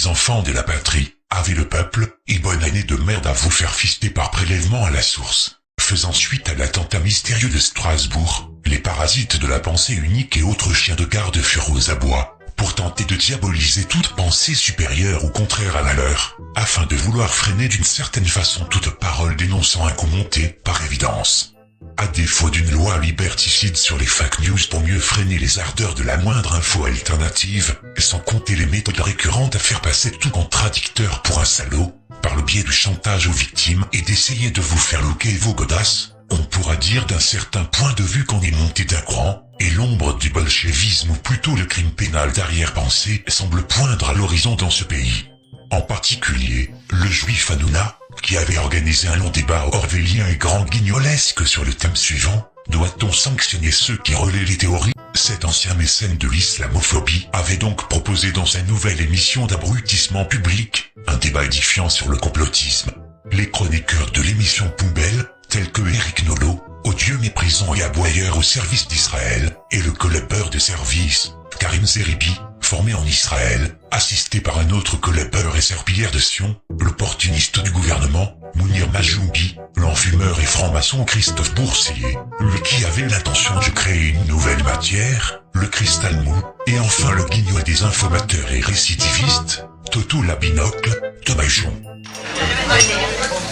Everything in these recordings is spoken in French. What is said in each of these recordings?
les enfants de la patrie, avez le peuple, et bonne année de merde à vous faire fister par prélèvement à la source. Faisant suite à l'attentat mystérieux de Strasbourg, les parasites de la pensée unique et autres chiens de garde furent aux abois, pour tenter de diaboliser toute pensée supérieure ou contraire à la leur, afin de vouloir freiner d'une certaine façon toute parole dénonçant un coup monté, par évidence. À défaut d'une loi liberticide sur les fake news pour mieux freiner les ardeurs de la moindre info alternative, sans compter les méthodes récurrentes à faire passer tout contradicteur pour un salaud, par le biais du chantage aux victimes et d'essayer de vous faire looker vos godasses, on pourra dire d'un certain point de vue qu'on est monté d'un cran, et l'ombre du bolchevisme ou plutôt le crime pénal d'arrière-pensée semble poindre à l'horizon dans ce pays. En particulier, le juif Hanouna, qui avait organisé un long débat orwellien et grand guignolesque sur le thème suivant, doit-on sanctionner ceux qui relaient les théories? Cet ancien mécène de l'islamophobie avait donc proposé dans sa nouvelle émission d'abrutissement public, un débat édifiant sur le complotisme. Les chroniqueurs de l'émission Poubelle, tels que Eric Nolot, odieux méprisant et aboyeur au service d'Israël, et le collabeur de service, Karim Zeribi, formé en Israël, assisté par un autre collabeur et serpillière de Sion, l'opportuniste du gouvernement, Mounir Majoubi, l'enfumeur et franc-maçon Christophe Boursier, lui qui avait l'intention de créer une nouvelle matière, le cristal mou, et enfin le guignol des informateurs et récidivistes, Toto la binocle, Thomas Jon.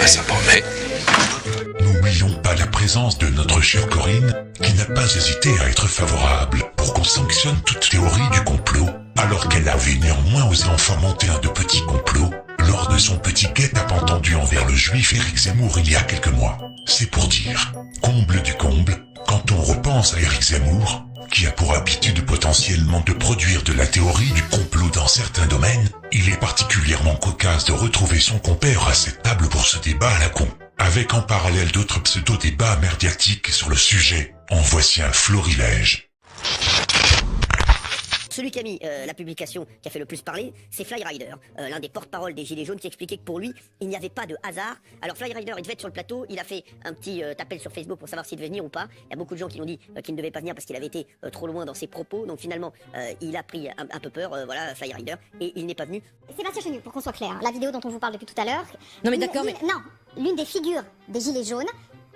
Ça promet. N'oublions pas la présence de notre chère Corinne, qui n'a pas hésité à être favorable pour qu'on sanctionne toute théorie du complot, alors qu'elle avait néanmoins osé enfin monter un de petits complots, lors de son petit guet-apens entendu envers le juif Éric Zemmour il y a quelques mois. C'est pour dire, comble du comble, quand on repense à Éric Zemmour, qui a pour habitude potentiellement de produire de la théorie du complot dans certains domaines, il est particulièrement cocasse de retrouver son compère à cette table pour ce débat à la con. Avec en parallèle d'autres pseudo-débats médiatiques sur le sujet, en voici un florilège. Celui qui a mis la publication qui a fait le plus parler, c'est Flyrider, l'un des porte-parole des Gilets jaunes, qui expliquait que pour lui, il n'y avait pas de hasard. Alors Flyrider, il devait être sur le plateau, il a fait un petit appel sur Facebook pour savoir s'il devait venir ou pas. Il y a beaucoup de gens qui l'ont dit qu'il ne devait pas venir parce qu'il avait été trop loin dans ses propos. Donc finalement, il a pris un peu peur, voilà, Flyrider, et il n'est pas venu. Sébastien Chenu, pour qu'on soit clair, la vidéo dont on vous parle depuis tout à l'heure... Non mais d'accord, mais... Non, l'une des figures des Gilets jaunes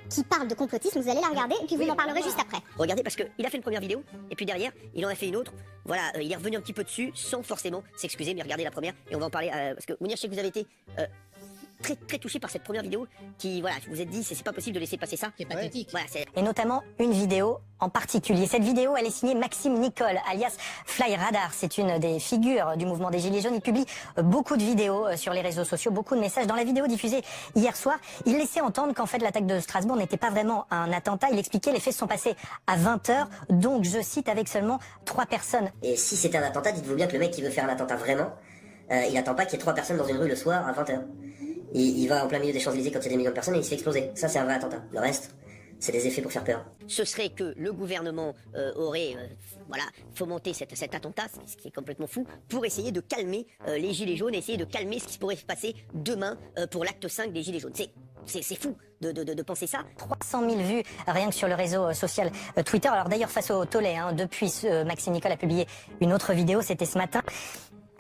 qui parle de complotisme, vous allez la regarder et puis vous m'en parlerez juste après. Regardez, parce qu'il a fait une première vidéo, et puis derrière, il en a fait une autre. Voilà, il est revenu un petit peu dessus, sans forcément s'excuser, mais regardez la première, et on va en parler, parce que Mounir, je sais que vous avez été très touché par cette première vidéo, qui, voilà, vous vous êtes dit, c'est pas possible de laisser passer ça. C'est pathétique. Voilà, et notamment une vidéo en particulier. Cette vidéo, elle est signée Maxime Nicole, alias Flyradar. C'est une des figures du mouvement des Gilets jaunes. Il publie beaucoup de vidéos sur les réseaux sociaux, beaucoup de messages. Dans la vidéo diffusée hier soir, il laissait entendre qu'en fait l'attaque de Strasbourg n'était pas vraiment un attentat. Il expliquait les faits se sont passés à 20h, donc je cite, avec seulement 3 personnes. Et si c'était un attentat, dites-vous bien que le mec qui veut faire un attentat vraiment, il attend pas qu'il y ait 3 personnes dans une rue le soir à 20h. Il va en plein milieu des Champs-Élysées quand il y a des millions de personnes et il se fait exploser. Ça, c'est un vrai attentat. Le reste, c'est des effets pour faire peur. Ce serait que le gouvernement aurait voilà, fomenté cet attentat, ce qui est complètement fou, pour essayer de calmer les Gilets jaunes, essayer de calmer ce qui pourrait se passer demain pour l'acte 5 des Gilets jaunes. C'est fou de penser ça. 300 000 vues rien que sur le réseau social Twitter. Alors d'ailleurs, face au tollé, depuis Maxime Nicole a publié une autre vidéo, c'était ce matin.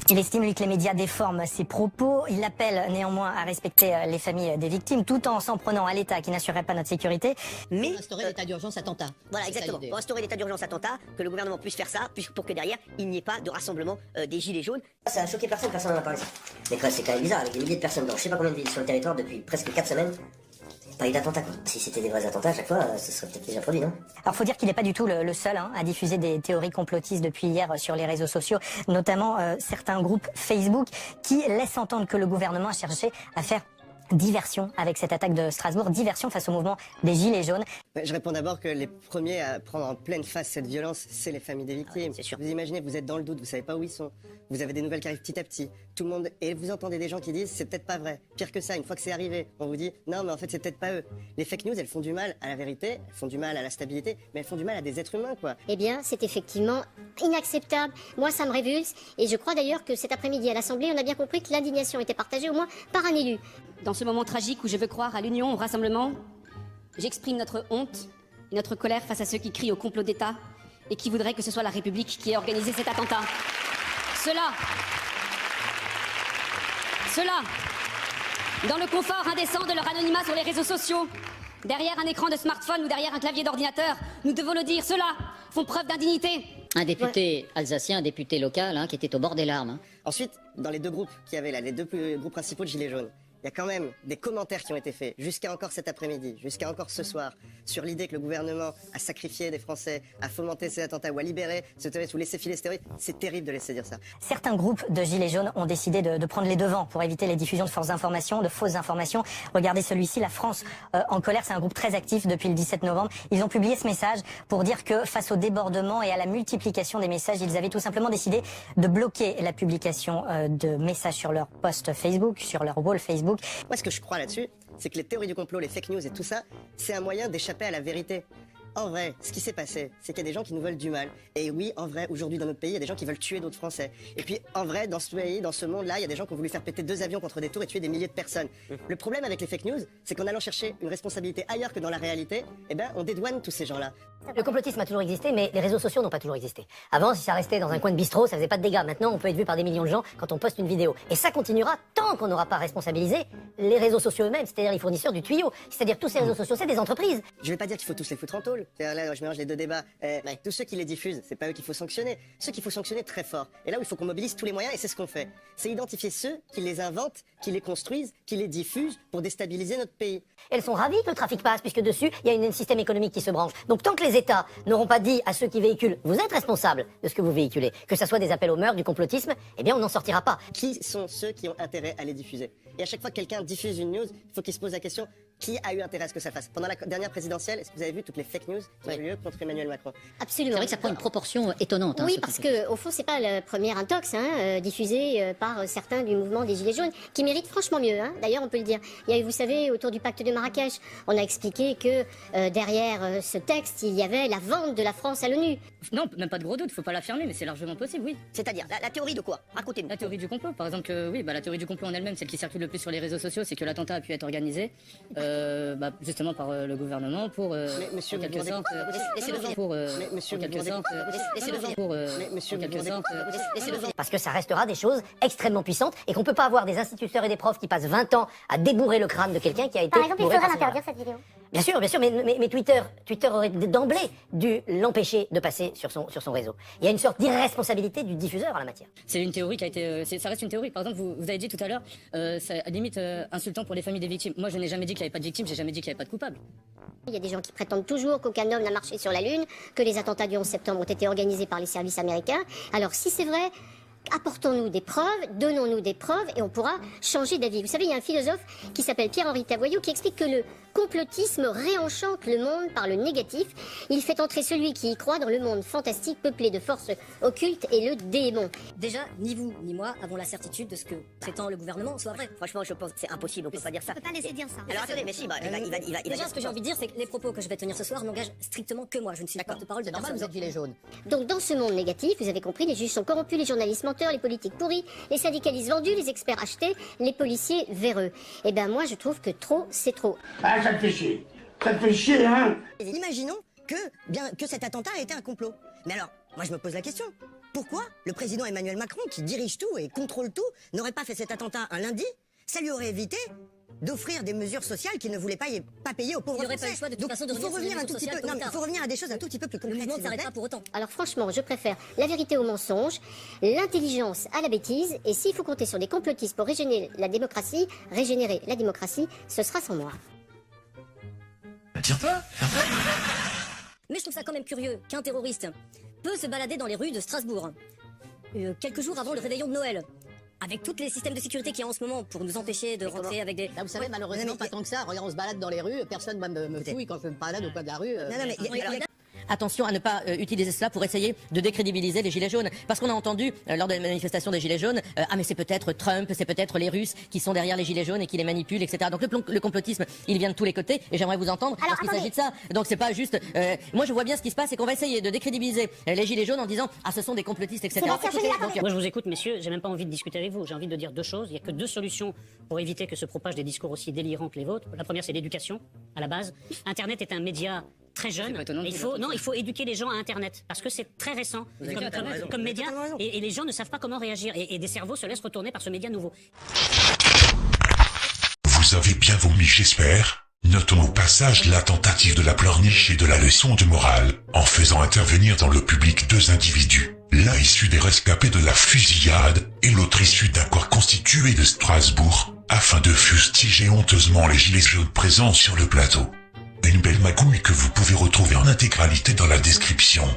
Il estime, lui, que les médias déforment ses propos. Il appelle néanmoins à respecter les familles des victimes, tout en s'en prenant à l'État qui n'assurerait pas notre sécurité. Mais instaurer l'état d'urgence attentat. Voilà, exactement. Pour instaurer l'état d'urgence attentat, que le gouvernement puisse faire ça, pour que derrière, il n'y ait pas de rassemblement des Gilets jaunes. Ça a choqué personne n'en a parlé. Mais quoi, c'est quand même bizarre, avec des milliers de personnes dans je sais pas combien de villes sur le territoire depuis presque 4 semaines. Pas eu d'attentat, quoi. Si c'était des vrais attentats à chaque fois, ce serait peut-être déjà produit, non? Alors faut dire qu'il n'est pas du tout le seul à diffuser des théories complotistes depuis hier sur les réseaux sociaux, notamment certains groupes Facebook qui laissent entendre que le gouvernement a cherché à faire diversion avec cette attaque de Strasbourg, diversion face au mouvement des Gilets jaunes. Je réponds d'abord que les premiers à prendre en pleine face cette violence, c'est les familles des victimes. C'est sûr. Vous imaginez, vous êtes dans le doute, vous savez pas où ils sont, vous avez des nouvelles qui arrivent petit à petit, tout le monde, et vous entendez des gens qui disent c'est peut-être pas vrai. Pire que ça, une fois que c'est arrivé, on vous dit non mais en fait c'est peut-être pas eux. Les fake news, elles font du mal à la vérité, elles font du mal à la stabilité, mais elles font du mal à des êtres humains, quoi. Eh bien, c'est effectivement inacceptable. Moi, ça me révulse. Et je crois d'ailleurs que cet après-midi à l'Assemblée, on a bien compris que l'indignation était partagée au moins par un élu. Dans ce moment tragique où je veux croire à l'union, au rassemblement, j'exprime notre honte et notre colère face à ceux qui crient au complot d'État et qui voudraient que ce soit la République qui ait organisé cet attentat. Ceux-là Ceux-là, dans le confort indécent de leur anonymat sur les réseaux sociaux, derrière un écran de smartphone ou derrière un clavier d'ordinateur, nous devons le dire, ceux-là font preuve d'indignité. Un député alsacien, un député local, qui était au bord des larmes. Ensuite, dans les deux groupes qu'il y avait là, les deux groupes principaux de Gilets jaunes, il y a quand même des commentaires qui ont été faits, jusqu'à encore cet après-midi, jusqu'à encore ce soir, sur l'idée que le gouvernement a sacrifié des Français, a fomenté ces attentats ou a libéré ce terroriste ou laissé filer ce terroriste. C'est terrible de laisser dire ça. Certains groupes de Gilets jaunes ont décidé de prendre les devants pour éviter les diffusions de fausses informations, Regardez celui-ci, La France en colère, c'est un groupe très actif depuis le 17 novembre. Ils ont publié ce message pour dire que face au débordement et à la multiplication des messages, ils avaient tout simplement décidé de bloquer la publication de messages sur leur post Facebook, sur leur wall Facebook. Moi, ce que je crois là-dessus, c'est que les théories du complot, les fake news et tout ça, c'est un moyen d'échapper à la vérité. En vrai, ce qui s'est passé, c'est qu'il y a des gens qui nous veulent du mal. Et oui, en vrai, aujourd'hui dans notre pays, il y a des gens qui veulent tuer d'autres Français. Et puis, en vrai, dans ce pays, dans ce monde-là, il y a des gens qui ont voulu faire péter 2 avions contre des tours et tuer des milliers de personnes. Le problème avec les fake news, c'est qu'en allant chercher une responsabilité ailleurs que dans la réalité, eh ben, on dédouane tous ces gens-là. Le complotisme a toujours existé, mais les réseaux sociaux n'ont pas toujours existé. Avant, si ça restait dans un coin de bistrot, ça faisait pas de dégâts. Maintenant, on peut être vu par des millions de gens quand on poste une vidéo. Et ça continuera tant qu'on n'aura pas responsabilisé les réseaux sociaux eux-mêmes, c'est-à-dire les fournisseurs du tuyau. C'est-à-dire tous ces réseaux sociaux, c'est des entreprises. Je vais pas dire qu'il faut tous les foutre en tôle. Là, je mélange les deux débats. Tous ceux qui les diffusent, c'est pas eux qu'il faut sanctionner. Ceux qu'il faut sanctionner très fort. Et là où il faut qu'on mobilise tous les moyens, et c'est ce qu'on fait. C'est identifier ceux qui les inventent, qui les construisent, qui les diffusent pour déstabiliser notre pays. Elles sont ravies que le trafic passe, puisque dessus, il y a un système économique qui se branche. Donc tant que les États n'auront pas dit à ceux qui véhiculent, vous êtes responsables de ce que vous véhiculez, que ça soit des appels au meurtre, du complotisme, eh bien on n'en sortira pas. Qui sont ceux qui ont intérêt à les diffuser? Et à chaque fois que quelqu'un diffuse une news, il faut qu'il se pose la question, qui a eu intérêt à ce que ça fasse? Pendant la dernière présidentielle, est-ce que vous avez vu toutes les fake news qui ont eu lieu contre Emmanuel Macron? Absolument. C'est vrai que ça prend une proportion étonnante. Oui, parce que au fond, c'est pas la première intox diffusée par certains du mouvement des Gilets jaunes, qui mérite franchement mieux. D'ailleurs, on peut le dire. Il y a eu, vous savez, autour du pacte de Marrakech, on a expliqué que derrière ce texte, il y avait la vente de la France à l'ONU. Non, même pas de gros doute, faut pas l'affirmer, mais c'est largement possible, oui. C'est-à-dire, la théorie de quoi? Racontez-nous. La théorie du complot, par exemple, la théorie du complot en elle-même, celle qui circule le plus sur les réseaux sociaux, c'est que l'attentat a pu être organisé, justement par le gouvernement pour, monsieur, en quelque sorte, Parce que ça restera des choses extrêmement puissantes et qu'on peut pas avoir des instituteurs et des profs qui passent 20 ans à débourrer le crâne de quelqu'un qui a été Par exemple, il bourré faudrait par ce l'interdire cette vidéo. Bien sûr, mais Twitter aurait d'emblée dû l'empêcher de passer sur son réseau. Il y a une sorte d'irresponsabilité du diffuseur en la matière. C'est une théorie qui a été, ça reste une théorie. Par exemple, vous avez dit tout à l'heure, c'est limite insultant pour les familles des victimes. Moi, je n'ai jamais dit qu'il n'y avait pas de victimes, j'ai jamais dit qu'il n'y avait pas de coupables. Il y a des gens qui prétendent toujours qu'aucun homme n'a marché sur la Lune, que les attentats du 11 septembre ont été organisés par les services américains. Alors si c'est vrai, apportons-nous des preuves, donnons-nous des preuves et on pourra changer d'avis. Vous savez, il y a un philosophe qui s'appelle Pierre-Henri Tavoyot qui explique que le complotisme réenchante le monde par le négatif. Il fait entrer celui qui y croit dans le monde fantastique peuplé de forces occultes et le démon. Déjà, ni vous ni moi avons la certitude de ce que prétend le gouvernement soit vrai. Franchement, je pense que c'est impossible, on peut pas dire ça. On peut pas laisser dire ça. Alors attendez, mais si, il va Déjà, ce que j'ai envie de dire, c'est que les propos que je vais tenir ce soir n'engagent strictement que moi. Je ne suis pas porte-parole de Normal, personne. vous êtes gilet jaune. Donc dans ce monde négatif, vous avez compris, les juges sont corrompus, les journalistes menteurs, les politiques pourris, les syndicalistes vendus, les experts achetés, les policiers véreux. Eh ben moi je trouve que trop, c'est trop. Ah, ça te fait chier. Ça te fait chier, hein? Imaginons que cet attentat a été un complot. Mais alors, moi je me pose la question. Pourquoi le président Emmanuel Macron, qui dirige tout et contrôle tout, n'aurait pas fait cet attentat un lundi? Ça lui aurait évité d'offrir des mesures sociales qu'il ne voulait pas payer aux pauvres Il n'y aurait pas Français. le choix de toute Donc, façon de il faut revenir revenir sur un les tout petit mesures peu. sociales Non, il faut revenir à des choses un tout petit peu plus Le concrètes. mouvement ne s'il vous s'arrête plaît. pas pour autant. Alors franchement, je préfère la vérité au mensonge, l'intelligence à la bêtise, et s'il faut compter sur des complotistes pour régénérer la démocratie, ce sera sans moi. Tire-toi. Mais je trouve ça quand même curieux qu'un terroriste peut se balader dans les rues de Strasbourg quelques jours avant le réveillon de Noël. Avec tous les systèmes de sécurité qu'il y a en ce moment pour nous empêcher de rentrer avec des... Là, vous savez, malheureusement, pas tant que ça. Regarde, on se balade dans les rues, personne me fouille quand je me balade au coin de la rue. Non, mais Attention à ne pas utiliser cela pour essayer de décrédibiliser les Gilets jaunes. Parce qu'on a entendu, lors des manifestations des Gilets jaunes, mais c'est peut-être Trump, c'est peut-être les Russes qui sont derrière les Gilets jaunes et qui les manipulent, etc. Donc le complotisme, il vient de tous les côtés, et j'aimerais vous entendre, parce qu'il s'agit de ça. Donc c'est pas juste... moi je vois bien ce qui se passe, et qu'on va essayer de décrédibiliser les Gilets jaunes en disant « Ah, ce sont des complotistes, etc. » Moi, je vous écoute, messieurs, j'ai même pas envie de discuter avec vous. J'ai envie de dire deux choses. Il y a que deux solutions pour éviter que se propagent des discours aussi délirants que les vôtres. La première, c'est l'éducation, à la base. Internet est un média très jeune. Il faut éduquer les gens à Internet parce que c'est très récent comme média et les gens ne savent pas comment réagir et des cerveaux se laissent retourner par ce média nouveau. Vous avez bien vomi, j'espère. Notons au passage la tentative de la pleurniche et de la leçon de morale, en faisant intervenir dans le public 2 individus, l'un issu des rescapés de la fusillade, et l'autre issu d'un corps constitué de Strasbourg, afin de fustiger honteusement les gilets jaunes présents sur le plateau. Une belle magouille que vous pouvez retrouver en intégralité dans la description.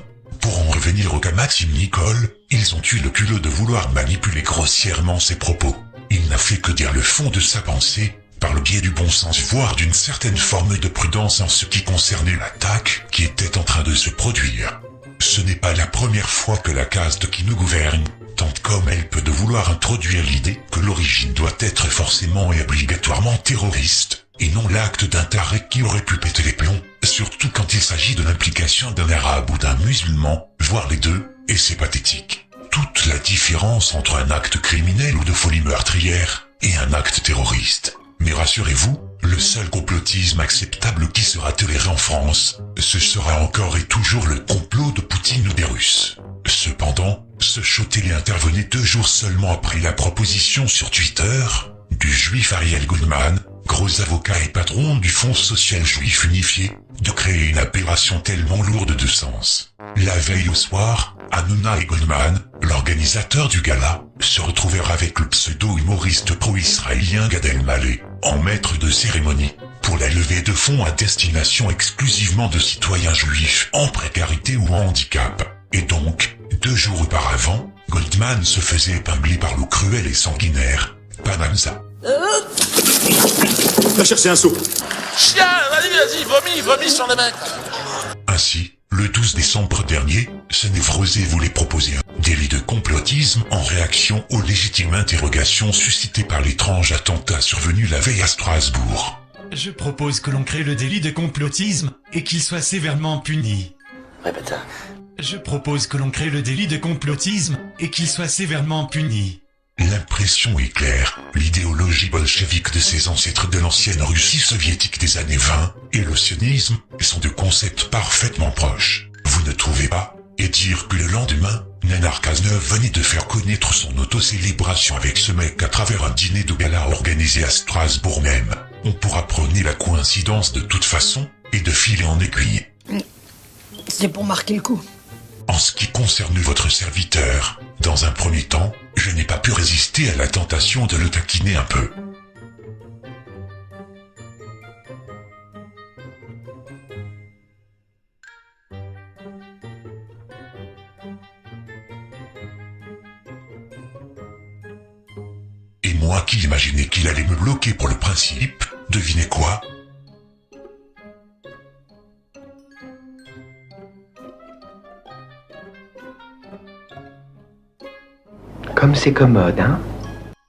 Pour en revenir au cas Maxime Nicole, ils ont eu le culot de vouloir manipuler grossièrement ses propos. Il n'a fait que dire le fond de sa pensée, par le biais du bon sens, voire d'une certaine forme de prudence en ce qui concernait l'attaque qui était en train de se produire. Ce n'est pas la première fois que la caste qui nous gouverne tente comme elle peut de vouloir introduire l'idée que l'origine doit être forcément et obligatoirement terroriste, et non l'acte d'un taré qui aurait pu péter les plombs, surtout quand il s'agit de l'implication d'un arabe ou d'un musulman, voire les deux, et c'est pathétique. Toute la différence entre un acte criminel ou de folie meurtrière et un acte terroriste. Mais rassurez-vous, le seul complotisme acceptable qui sera toléré en France, ce sera encore et toujours le complot de Poutine ou des Russes. Cependant, ce show télé intervenait 2 jours seulement après la proposition sur Twitter du juif Ariel Goldman, gros avocat et patron du Fonds social juif unifié, de créer une aberration tellement lourde de sens. La veille au soir, Hanouna et Goldman, l'organisateur du gala, se retrouvèrent avec le pseudo-humoriste pro-israélien Gad Elmaleh, en maître de cérémonie, pour la levée de fonds à destination exclusivement de citoyens juifs en précarité ou en handicap. Et donc, 2 jours auparavant, Goldman se faisait épingler par l'eau cruelle et sanguinaire, Panamza. Va chercher un seau. Chien, vas-y, vomis sur le mec. Ainsi, le 12 décembre dernier, ce névrosé voulait proposer un délit de complotisme en réaction aux légitimes interrogations suscitées par l'étrange attentat survenu la veille à Strasbourg. Je propose que l'on crée le délit de complotisme et qu'il soit sévèrement puni. Répète ça. Je propose que l'on crée le délit de complotisme et qu'il soit sévèrement puni. L'impression est claire, l'idéologie bolchevique de ses ancêtres de l'ancienne Russie soviétique des années 20 et le sionisme sont 2 concepts parfaitement proches. Vous ne trouvez pas? Et dire que le lendemain, Nanar Kazneuv venait de faire connaître son auto-célébration avec ce mec à travers un dîner de gala organisé à Strasbourg même. On pourra prôner la coïncidence de toute façon et de fil en aiguille. C'est pour marquer le coup. En ce qui concerne votre serviteur, dans un premier temps, je n'ai pas pu résister à la tentation de le taquiner un peu. Et moi qui imaginais qu'il allait me bloquer pour le principe, devinez quoi? Comme c'est commode, hein?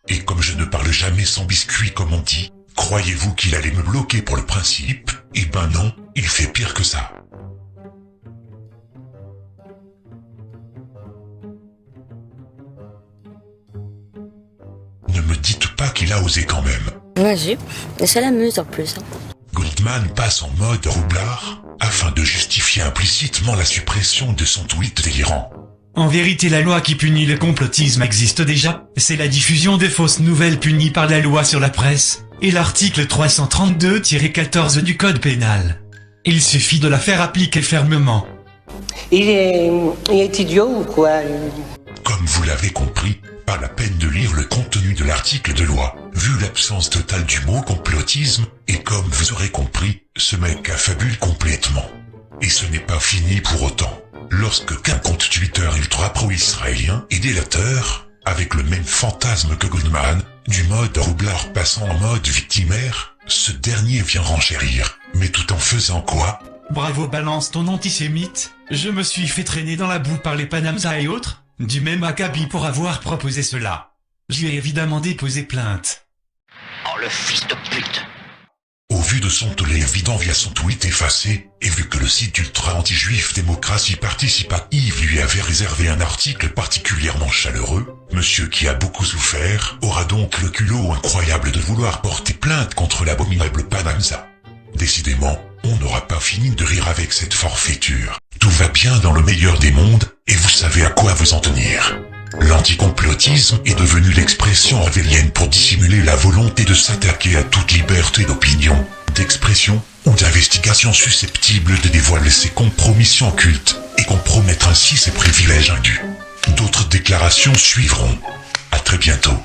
Et comme je ne parle jamais sans biscuit comme on dit, croyez-vous qu'il allait me bloquer pour le principe? Eh ben non, il fait pire que ça. Ne me dites pas qu'il a osé quand même. Vas-y, et ça l'amuse en plus. Goldman passe en mode roublard, afin de justifier implicitement la suppression de son tweet délirant. En vérité, la loi qui punit le complotisme existe déjà, c'est la diffusion de fausses nouvelles punies par la loi sur la presse, et l'article 332-14 du Code pénal. Il suffit de la faire appliquer fermement. Il est idiot ou quoi? Comme vous l'avez compris, pas la peine de lire le contenu de l'article de loi, vu l'absence totale du mot complotisme, et comme vous aurez compris, ce mec affabule complètement. Et ce n'est pas fini pour autant. Lorsque qu'un compte Twitter ultra pro-israélien et délateur, avec le même fantasme que Goldman, du mode roublard passant en mode victimaire, ce dernier vient renchérir, mais tout en faisant quoi? Bravo, balance ton antisémite, je me suis fait traîner dans la boue par les Panamza et autres, du même acabit pour avoir proposé cela. J'y ai évidemment déposé plainte. Oh le fils de pute! Au vu de son tollé évident via son tweet effacé, et vu que le site ultra anti-juif Démocratie Participative lui avait réservé un article particulièrement chaleureux, monsieur qui a beaucoup souffert aura donc le culot incroyable de vouloir porter plainte contre l'abominable Panamza. Décidément, on n'aura pas fini de rire avec cette forfaiture. Tout va bien dans le meilleur des mondes, et vous savez à quoi vous en tenir. L'anticomplotisme est devenu l'expression orwellienne pour dissimuler la volonté de s'attaquer à toute liberté d'opinion, d'expression ou d'investigation susceptible de dévoiler ses compromissions occultes et compromettre ainsi ses privilèges indus. D'autres déclarations suivront. À très bientôt.